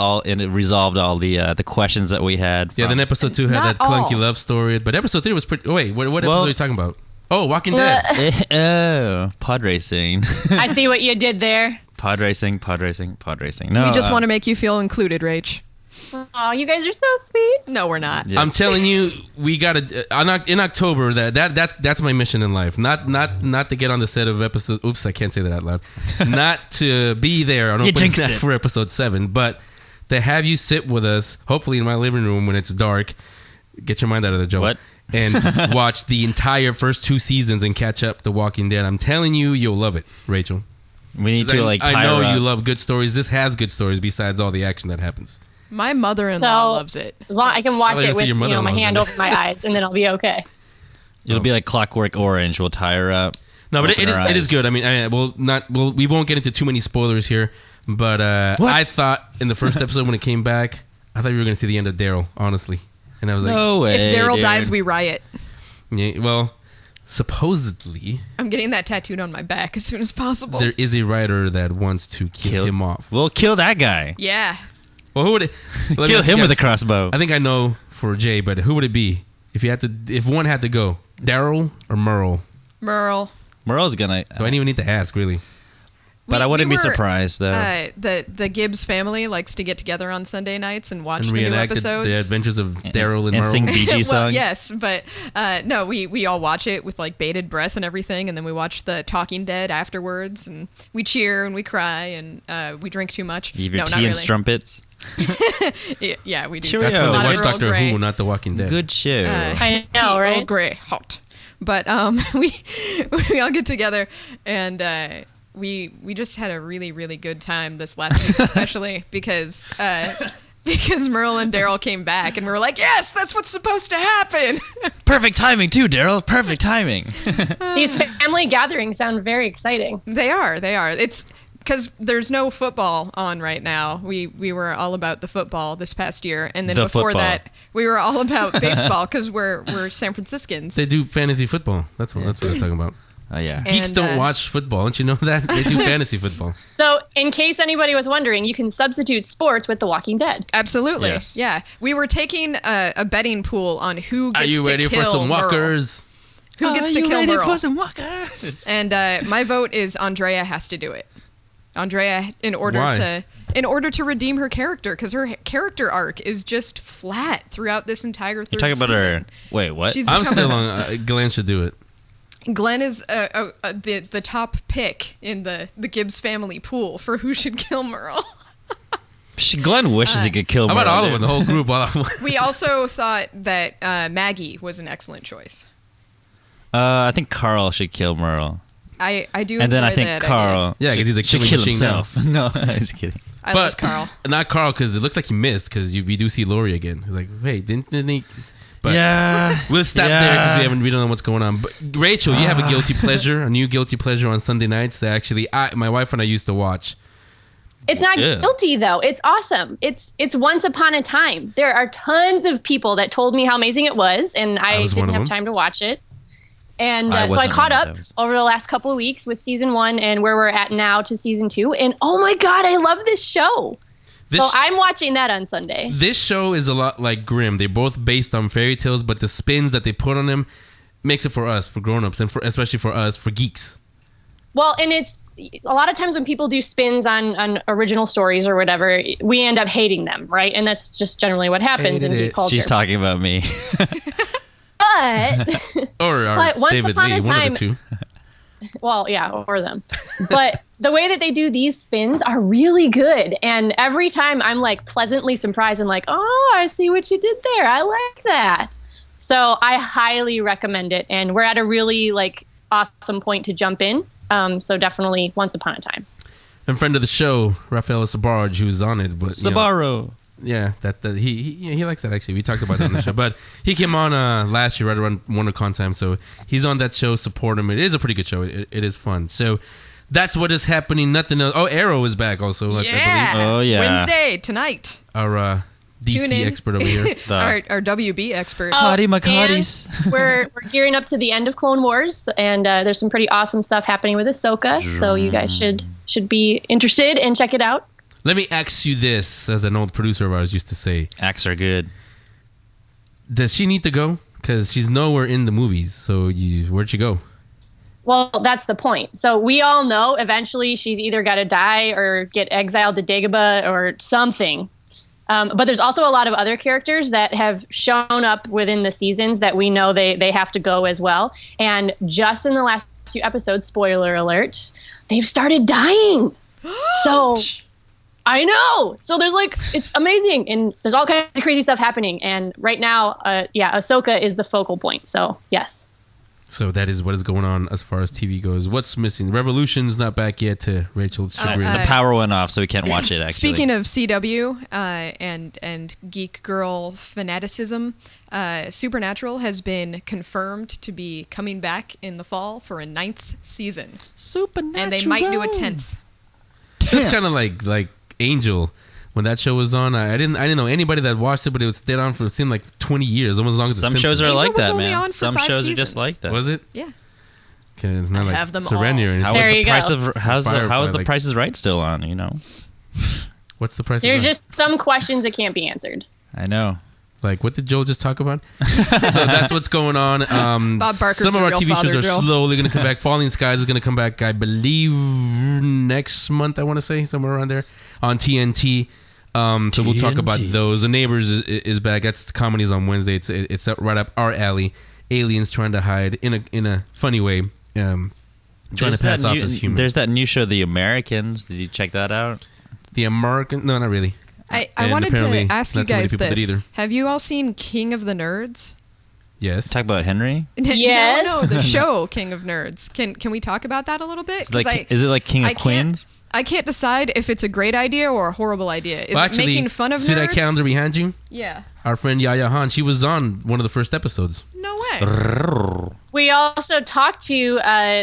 all the questions that we had.
Yeah, then episode 2 had that clunky love story, but episode 3 was pretty. Wait, what episode are you talking about? Oh, Walking Dead.
Oh, pod racing.
I see what you did there.
Pod racing. No,
we just want to make you feel included, Rach.
Oh, you guys are so sweet.
No, we're not.
Yeah. I'm telling you, we gotta in October. That's my mission in life. Not to get on the set of episode. Oops, I can't say that out loud. Not to be there on opening night for episode 7, but to have you sit with us, hopefully in my living room when it's dark. Get your mind out of the joke.
What?
And watch the entire first 2 seasons and catch up The Walking Dead. I'm telling you, you'll love it, Rachel.
We need to
I know you love good stories. This has good stories besides all the action that happens.
My mother-in-law loves it.
As long I can watch it with my hand over my eyes, and then I'll be okay.
It'll be like Clockwork Orange. We'll tie her up.
No, but it is good. I mean, we won't get into too many spoilers here. But I thought in the first episode when it came back, I thought we were going to see the end of Daryl, honestly. And I was like,
no way.
If Daryl dies, we riot.
Yeah, well, supposedly,
I'm getting that tattooed on my back as soon as possible.
There is a writer that wants to kill him off.
We'll kill that guy.
Yeah.
Well, who would it?
Kill him with a crossbow.
I think I know for Jay, but who would it be if one had to go? Daryl or Merle?
Merle.
Merle's gonna.
Do I even need to ask, really?
But I wouldn't be surprised, though.
The Gibbs family likes to get together on Sunday nights and watch the new episodes.
The adventures of Daryl and Merle.
And sing Bee Gees songs.
Yes, but no, we all watch it with like bated breath and everything, and then we watch the Talking Dead afterwards, and we cheer and we cry and we drink too much.
You have your tea and strumpets.
Yeah, we do.
Cheerio. That's when they watch Doctor Who, not The Walking Dead.
Good show.
I know, right?
Earl Grey, hot. But we all get together and. We just had a really, really good time this last week, especially because Merle and Daryl came back, and we were like, yes, that's what's supposed to happen.
Perfect timing, too, Daryl. Perfect timing.
These family gatherings sound very exciting.
They are. It's because there's no football on right now. We were all about the football this past year, and then before that, we were all about baseball because we're San Franciscans.
They do fantasy football. That's what they're talking about.
Oh, yeah.
Geeks don't watch football. Don't you know that? They do fantasy football.
So, in case anybody was wondering, you can substitute sports with The Walking Dead.
Absolutely.
Yes.
Yeah. We were taking a betting pool on who gets to kill
Are you ready for some walkers?
Who gets to kill Merle?
Are you ready for some walkers?
And my vote is Andrea has to do it. Andrea, in order to redeem her character, because her character arc is just flat throughout this entire third season.
You're talking about her... Wait, what?
I'm still on... Glenn should do it.
Glenn is the top pick in the Gibbs family pool for who should kill Merle.
Glenn wishes he could kill Merle.
How about all of them, the whole group?
We also thought that Maggie was an excellent choice.
I think Carl should kill Merle.
I do.
And then I think Carl
because he's a killing
kill
machine
himself. No, I was kidding.
I love Carl.
Not Carl, because it looks like he missed, because we do see Lori again. He's like, wait, didn't he... But
yeah,
we'll stop there because we don't know what's going on. But Rachel, you have a guilty pleasure, a new guilty pleasure on Sunday nights that actually my wife and I used to watch.
It's not guilty though. It's awesome. It's Once Upon a Time. There are tons of people that told me how amazing it was, and I didn't have time to watch it. And so I caught up over the last couple of weeks with season 1 and where we're at now to season 2. And oh my God, I love this show. So I'm watching that on Sunday.
This show is a lot like Grimm. They're both based on fairy tales, but the spins that they put on them makes it for us, for grown-ups, and especially for us, for geeks.
Well, and it's a lot of times when people do spins on original stories or whatever, we end up hating them, right? And that's just generally what happens in geek culture.
She's talking about me.
But Once
David
Upon
Lee,
a Time,
one of the two.
Well, yeah, or them. But the way that they do these spins are really good. And every time I'm like pleasantly surprised and like, oh, I see what you did there. I like that. So I highly recommend it, and we're at a really awesome point to jump in. So definitely Once Upon a Time.
And friend of the show, Rafael Sabarge, who's on it, but
Sabaro.
Yeah, he likes that actually. We talked about that on the show, but he came on last year right around WonderCon time, so he's on that show. Support him. It is a pretty good show. It is fun. So that's what is happening. Nothing else. Oh, Arrow is back also. I believe.
Oh yeah.
Wednesday tonight.
Our DC expert over here.
our WB expert.
Hottie McHotties.
We're gearing up to the end of Clone Wars, and there's some pretty awesome stuff happening with Ahsoka. So you guys should be interested and check it out.
Let me ask you this, as an old producer of ours used to say.
Acts are good.
Does she need to go? Because she's nowhere in the movies. So where'd she go?
Well, that's the point. So we all know eventually she's either got to die or get exiled to Dagobah or something. But there's also a lot of other characters that have shown up within the seasons that we know they have to go as well. And just in the last few episodes, spoiler alert, they've started dying. So... I know. So there's it's amazing, and there's all kinds of crazy stuff happening. And right now, Ahsoka is the focal point. So yes.
So that is what is going on as far as TV goes. What's missing? Revolution's not back yet, to Rachel's chagrin.
The power went off, so we can't watch it. Actually,
speaking of CW and geek girl fanaticism, Supernatural has been confirmed to be coming back in the fall for a 9th season.
Supernatural,
and they might do a 10th.
It's kind of like Angel, when that show was on. I didn't know anybody that watched it, but it stayed on for seemed like 20 years, almost as long as
some shows are like that, man.
Some
shows are just like that.
Was it?
Yeah.
Okay, it's not
have them
Serenity
all.
or anything.
How is the Price is Right still on?
What's the Price?
There's just some questions that can't be answered.
I know.
Like, what did Joel just talk about? So that's what's going on.
Bob Barker's
some of our TV
father,
shows are
Joel.
slowly going to come back. Falling Skies is going to come back, I believe, next month, I want to say, somewhere around there, on TNT. So we'll talk about those. The Neighbors is back. That's the comedies on Wednesday. It's right up our alley. Aliens trying to hide in a funny way. Trying to pass off as human.
There's that new show, The Americans. Did you check that out?
The American? No, not really.
I wanted to ask you guys this. Have you all seen King of the Nerds?
Yes.
Talk about Henry?
Yes.
No, the show King of Nerds. Can we talk about that a little bit?
Is it like King of Queens?
I can't decide if it's a great idea or a horrible idea. Is it making fun of nerds?
See that calendar behind you?
Yeah.
Our friend Yaya Han, she was on one of the first episodes.
No way.
We also talked to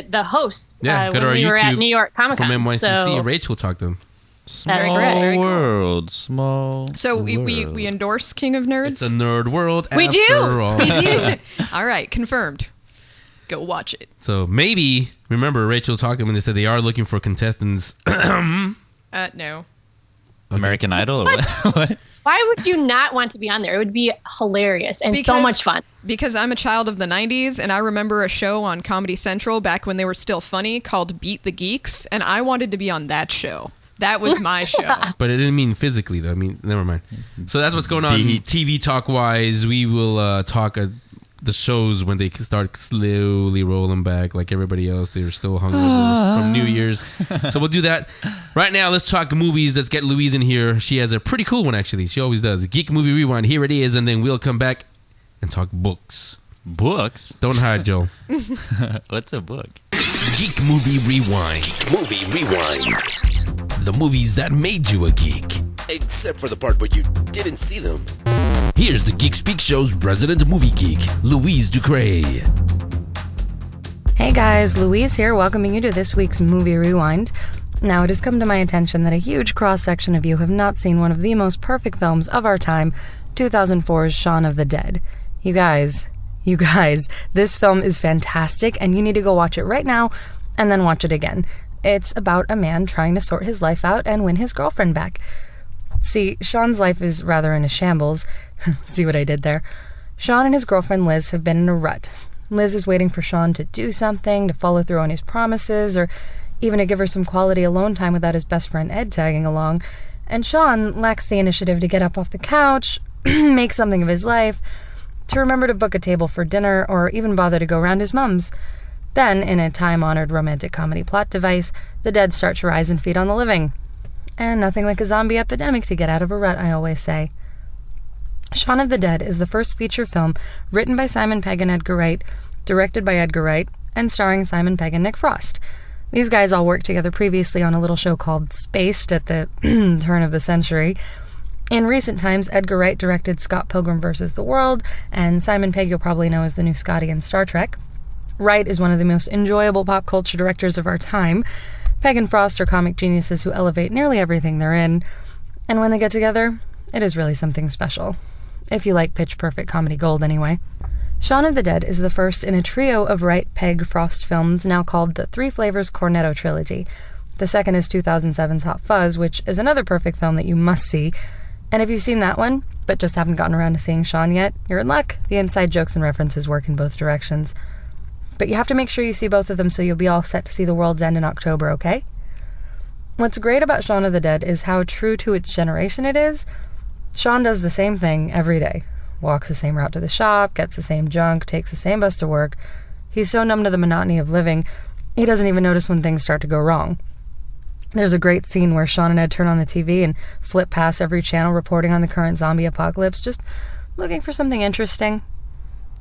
the hosts when we were at New York Comic Con.
From NYCC,
so
Rachel talked to them.
Small world, small.
So we endorse King of Nerds.
It's a nerd world.
We do.
All.
We do. All right, confirmed. Go watch it.
So maybe remember Rachel talked to them and they said they are looking for contestants.
No.
American Idol. Or what?
Why would you not want to be on there? It would be hilarious and so much fun.
Because I'm a child of the 90s, and I remember a show on Comedy Central back when they were still funny called Beat the Geeks, and I wanted to be on that show. That was my show.
But it didn't mean physically, though. I mean, never mind. So that's what's going on TV talk-wise. We will talk the shows when they start slowly rolling back like everybody else. They're still hungover from New Year's. So we'll do that. Right now, let's talk movies. Let's get Louise in here. She has a pretty cool one, actually. She always does. Geek Movie Rewind. Here it is. And then we'll come back and talk books.
Books?
Don't hide, Joel.
What's a book?
Geek Movie Rewind. Geek Movie Rewind. The movies that made you a geek. Except for the part where you didn't see them. Here's the Geek Speak Show's resident movie geek, Louise Ducray.
Hey guys, Louise here, welcoming you to this week's Movie Rewind. Now, it has come to my attention that a huge cross-section of you have not seen one of the most perfect films of our time, 2004's Shaun of the Dead. You guys, this film is fantastic, and you need to go watch it right now, and then watch it again. It's about a man trying to sort his life out and win his girlfriend back. See, Sean's life is rather in a shambles. See what I did there? Sean and his girlfriend Liz have been in a rut. Liz is waiting for Sean to do something, to follow through on his promises, or even to give her some quality alone time without his best friend Ed tagging along. And Sean lacks the initiative to get up off the couch, make something of his life, to remember to book a table for dinner, or even bother to go round his mum's. Then, in a time-honored romantic comedy plot device, the dead start to rise and feed on the living. And nothing like a zombie epidemic to get out of a rut, I always say. Shaun of the Dead is the first feature film written by Simon Pegg and Edgar Wright, directed by Edgar Wright, and starring Simon Pegg and Nick Frost. These guys all worked together previously on a little show called Spaced at the turn of the century. In recent times, Edgar Wright directed Scott Pilgrim vs. the World, and Simon Pegg you'll probably know as the new Scotty in Star Trek. Wright is one of the most enjoyable pop culture directors of our time. Pegg and Frost are comic geniuses who elevate nearly everything they're in, and when they get together, it is really something special. If you like Pitch Perfect comedy gold anyway. Shaun of the Dead is the first in a trio of Wright, Pegg, Frost films now called the Three Flavors Cornetto Trilogy. The second is 2007's Hot Fuzz, which is another perfect film that you must see. And if you've seen that one, but just haven't gotten around to seeing Shaun yet, you're in luck. The inside jokes and references work in both directions. But you have to make sure you see both of them so you'll be all set to see The World's End in October, okay? What's great about Shaun of the Dead is how true to its generation it is. Shaun does the same thing every day. Walks the same route to the shop, gets the same junk, takes the same bus to work. He's so numb to the monotony of living, he doesn't even notice when things start to go wrong. There's a great scene where Shaun and Ed turn on the TV and flip past every channel reporting on the current zombie apocalypse, just looking for something interesting.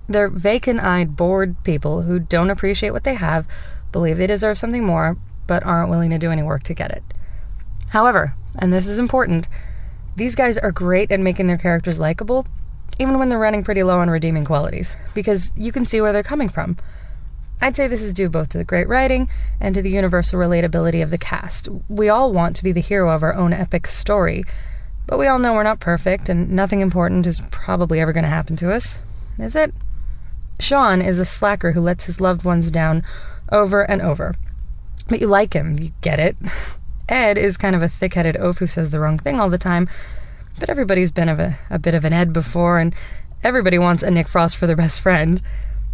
They're vacant-eyed, bored people who don't appreciate what they have, believe they deserve something more, but aren't willing to do any work to get it. However, and this is important, these guys are great at making their characters likable, even when they're running pretty low on redeeming qualities, because you can see where they're coming from. I'd say this is due both to the great writing and to the universal relatability of the cast. We all want to be the hero of our own epic story, but we all know we're not perfect, and nothing important is probably ever going to happen to us, is it? Shaun is a slacker who lets his loved ones down over and over. But you like him, you get it. Ed is kind of a thick-headed oaf who says the wrong thing all the time, but everybody's been a bit of an Ed before, and everybody wants a Nick Frost for their best friend.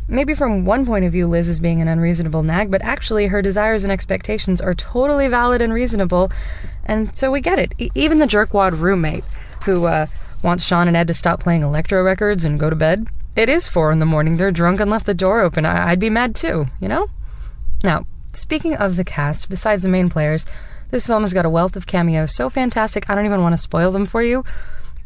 Maybe from one point of view, Liz is being an unreasonable nag, but actually her desires and expectations are totally valid and reasonable, and so we get it. Even the jerkwad roommate, who wants Shaun and Ed to stop playing electro records and go to bed. It is 4 a.m, they're drunk and left the door open. I'd be mad too, you know? Now, speaking of the cast, besides the main players, this film has got a wealth of cameos so fantastic I don't even want to spoil them for you.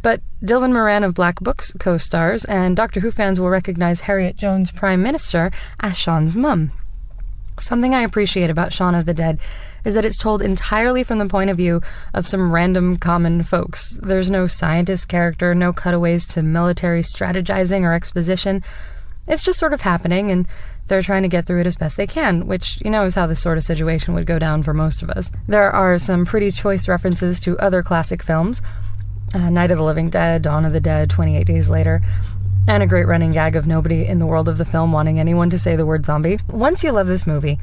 But Dylan Moran of Black Books co-stars, and Doctor Who fans will recognize Harriet Jones, Prime Minister, as Shaun's mum. Something I appreciate about Shaun of the Dead is that it's told entirely from the point of view of some random common folks. There's no scientist character, no cutaways to military strategizing or exposition. It's just sort of happening, and they're trying to get through it as best they can, which, you know, is how this sort of situation would go down for most of us. There are some pretty choice references to other classic films, Night of the Living Dead, Dawn of the Dead, 28 Days Later, and a great running gag of nobody in the world of the film wanting anyone to say the word zombie. Once you love this movie,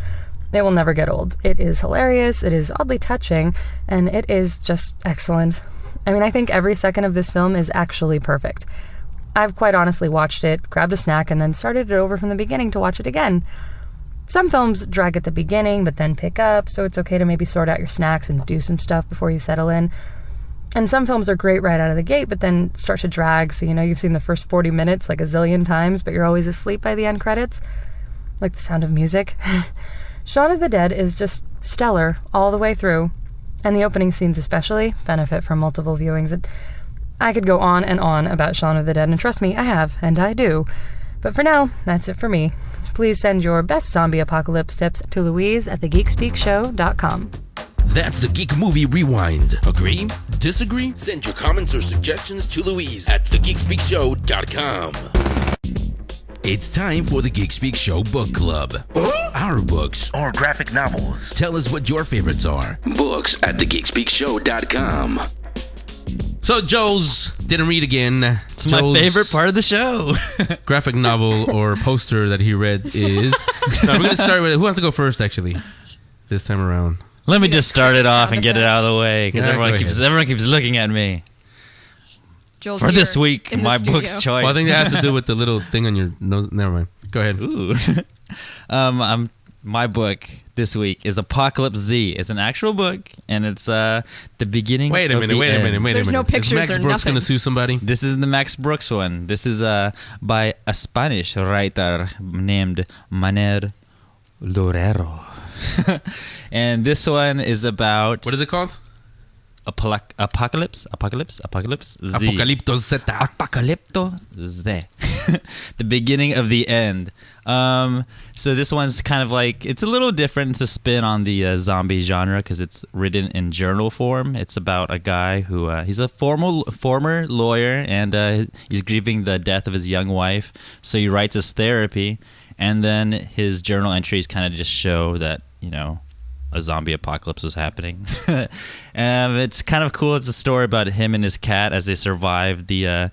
it will never get old. It is hilarious, it is oddly touching, and it is just excellent. I mean, I think every second of this film is actually perfect. I've quite honestly watched it, grabbed a snack, and then started it over from the beginning to watch it again. Some films drag at the beginning, but then pick up, so it's okay to maybe sort out your snacks and do some stuff before you settle in. And some films are great right out of the gate, but then start to drag, so you know you've seen the first 40 minutes like a zillion times, but you're always asleep by the end credits. Like The Sound of Music. Shaun of the Dead is just stellar all the way through, and the opening scenes especially benefit from multiple viewings. I could go on and on about Shaun of the Dead, and trust me, I have, and I do. But for now, that's it for me. Please send your best zombie apocalypse tips to Louise at thegeekspeakshow.com.
That's the Geek Movie Rewind. Agree? Disagree? Send your comments or suggestions to Louise at thegeekspeakshow.com. It's time for the Geek Speak Show Book Club. Our books or graphic novels. Tell us what your favorites are. Books at thegeekspeakshow.com.
So Joel's didn't read again.
It's my favorite part of the show.
Graphic novel or poster that he read is... No, we're going to start with... Who wants to go first, actually, this time around?
Let me just start it off and get it out of the way, because everyone keeps looking at me.
Joel's
for this week, my book's choice.
Well, I think that has to do with the little thing on your nose. Never mind. Go ahead.
Ooh. My book this week is Apocalypse Z. It's an actual book, and it's the beginning.
Wait a minute.
There's no pictures or nothing.
Is Max Brooks going to sue somebody?
This is the Max Brooks one. This is by a Spanish writer named Manuel Lorero. And this one is about...
What is it called?
Apocalypse Z.
Apocalypto Zeta.
Apocalypto Z. The beginning of the end. So this one's kind of like, it's a little different. It's a spin on the zombie genre because it's written in journal form. It's about a guy who he's a former lawyer, and he's grieving the death of his young wife. So he writes his therapy, and then his journal entries kind of just show that, you know, a zombie apocalypse was happening. It's kind of cool. It's a story about him and his cat as they survive the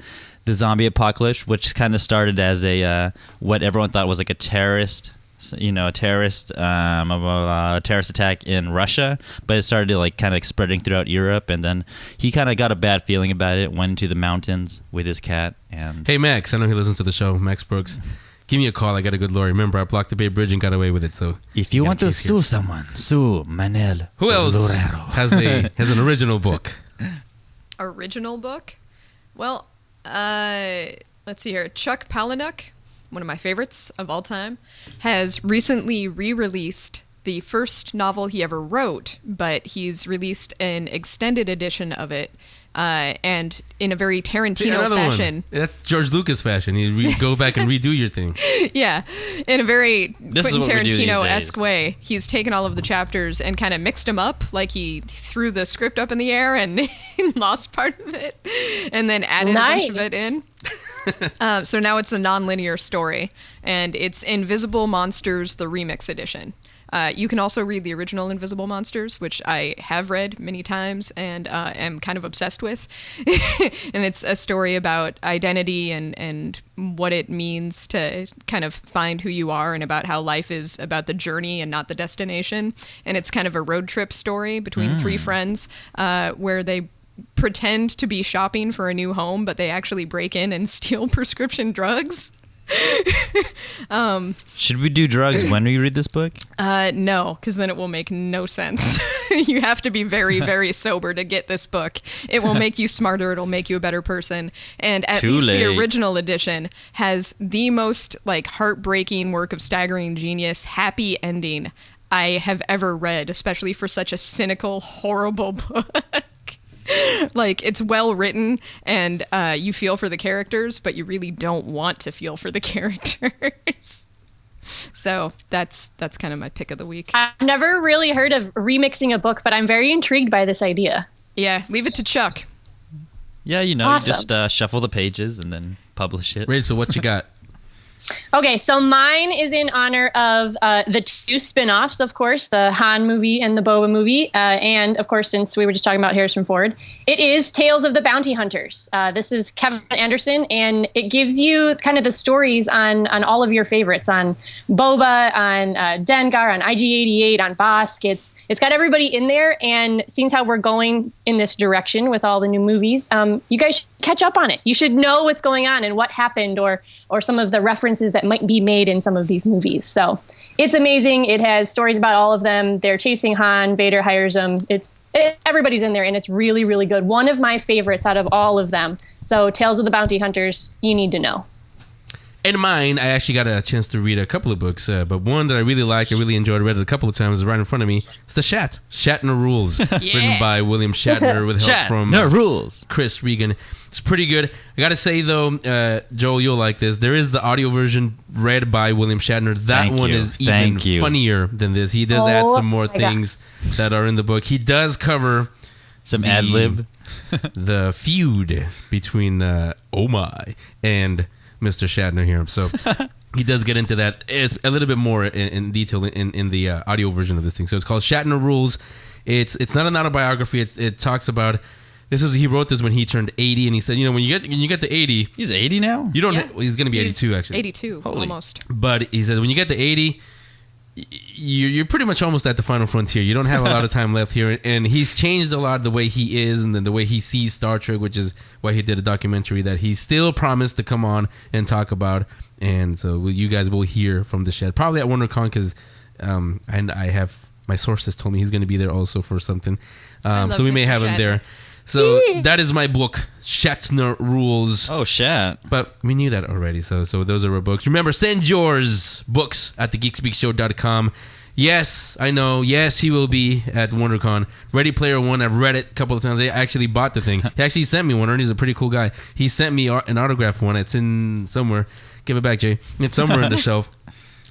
zombie apocalypse, which kind of started as a what everyone thought was like a terrorist attack in Russia, but it started to like kind of spreading throughout Europe, and then he kind of got a bad feeling about it, went to the mountains with his cat. And
hey, Max, I know he listens to the show, Max Brooks. Give me a call. I got a good lawyer. Remember, I blocked the Bay Bridge and got away with it. So
if you want to sue someone, sue Manel.
Who else has an original book?
Original book? Well, let's see here. Chuck Palahniuk, one of my favorites of all time, has recently re-released the first novel he ever wrote, but he's released an extended edition of it. And in a very Tarantino fashion.
That's George Lucas fashion. You go back and redo your thing.
Yeah. In a very Quentin Tarantino-esque way. He's taken all of the chapters and kind of mixed them up. Like he threw the script up in the air and lost part of it. And then added a bunch of it in. So now it's a non-linear story. And it's Invisible Monsters, the Remix Edition. You can also read the original Invisible Monsters, which I have read many times and am kind of obsessed with. And it's a story about identity and what it means to kind of find who you are, and about how life is about the journey and not the destination. And it's kind of a road trip story between three friends where they pretend to be shopping for a new home, but they actually break in and steal prescription drugs.
Should we do drugs when we read this book?
No, because then it will make no sense. You have to be very, very sober to get this book. It will make you smarter. It'll make you a better person. And at least the original edition has the most like heartbreaking work of staggering genius, happy ending I have ever read, especially for such a cynical, horrible book. Like, it's well written, and you feel for the characters, but you really don't want to feel for the characters. So that's kind of my pick of the week.
I've never really heard of remixing a book, but I'm very intrigued by this idea.
Yeah, leave it to Chuck.
Yeah, you know,
Awesome.
you just shuffle the pages and then publish it.
Rachel, what you got?
Okay, so mine is in honor of the two spin-offs, of course, the Han movie and the Boba movie. And, of course, since we were just talking about Harrison Ford, it is Tales of the Bounty Hunters. This is Kevin Anderson, and it gives you kind of the stories on all of your favorites, on Boba, on Dengar, on IG-88, on Bosk. It's got everybody in there, and seeing how we're going in this direction with all the new movies, you guys should catch up on it. You should know what's going on and what happened, or some of the references that might be made in some of these movies. So it's amazing. It has stories about all of them. They're chasing Han. Vader hires them. Everybody's in there, and it's really, really good. One of my favorites out of all of them. So Tales of the Bounty Hunters, you need to know.
And mine, I actually got a chance to read a couple of books, but one that I really like, I really enjoyed, read it a couple of times, is right in front of me. It's The Shatner Rules, written by William Shatner with help from Chris Regan. It's pretty good. I got to say, though, Joel, you'll like this. There is the audio version read by William Shatner. That one is even funnier than this. He does add some more things that are in the book. He does cover
some ad-lib.
The feud between Oh My and Mr. Shatner here. So he does get into that a little bit more in detail in the audio version of this thing. So it's called Shatner Rules. It's not an autobiography. It talks about he wrote this when he turned 80, and he said, when you get to 80,
he's 80 now.
You don't. Yeah. He's going to be 82 actually.
82 almost.
But he said when you get to 80, you're pretty much almost at the final frontier. You don't have a lot of time left here, and he's changed a lot the way he is and then the way he sees Star Trek, which is why he did a documentary that he still promised to come on and talk about. And so you guys will hear from the shed probably at WonderCon, because and I have my sources told me he's going to be there also for something. So we may have him there. So that is my book, Shatner Rules.
Oh, Shat.
But we knew that already, so those are our books. Remember, send yours books at thegeekspeakshow.com. Yes, I know. Yes, he will be at WonderCon. Ready Player One, I've read it a couple of times. I actually bought the thing. He actually sent me one, and he's a pretty cool guy. He sent me an autograph one. It's in somewhere. Give it back, Jay. It's somewhere in the shelf.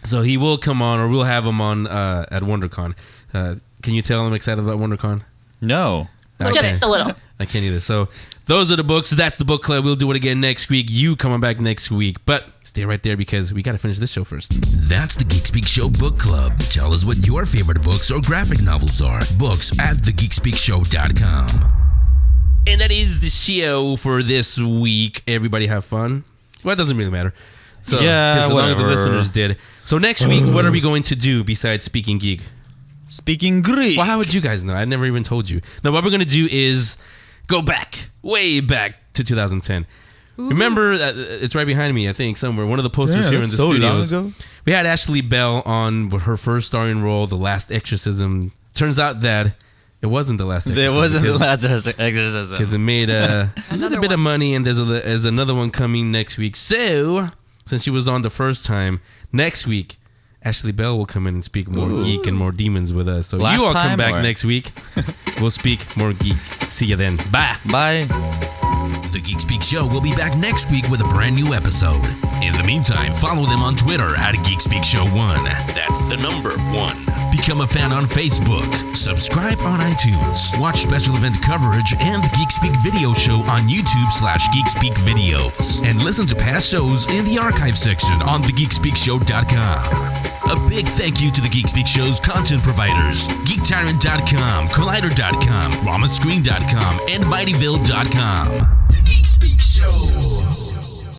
So he will come on, or we'll have him on at WonderCon. Can you tell I'm excited about WonderCon?
No.
Just a little.
I can't either. So those are the books. That's the book club. We'll do it again next week. You coming back next week. But stay right there because we got to finish this show first.
That's the Geek Speak Show Book Club. Tell us what your favorite books or graphic novels are. Books at thegeekspeakshow.com.
And that is the show for this week. Everybody have fun? Well, it doesn't really matter. So,
yeah,
as long as the listeners did. So next week, what are we going to do besides Speaking Geek?
Speaking Greek.
Well, how would you guys know? I never even told you. No, what we're going to do is go back, way back to 2010. Ooh. Remember, it's right behind me, I think, somewhere. One of the posters here in the studios. Long ago. We had Ashley Bell on her first starring role, The Last Exorcism. Turns out that it wasn't The Last Exorcism.
It wasn't The Last Exorcism.
Because it made a little bit of money, and there's another one coming next week. So, since she was on the first time, next week, Ashley Bell will come in and speak more geek and more demons with us. So you all come back next week. We'll speak more geek. See you then. Bye.
Bye.
The Geek Speak Show will be back next week with a brand new episode. In the meantime, follow them on Twitter at Geek Speak Show 1. That's the number 1. Become a fan on Facebook. Subscribe on iTunes. Watch special event coverage and the Geek Speak video show on YouTube/Geek Speak Videos. And listen to past shows in the archive section on thegeekspeakshow.com. A big thank you to the Geek Speak Show's content providers, GeekTyrant.com, Collider.com, RamaScreen.com, and MightyVille.com.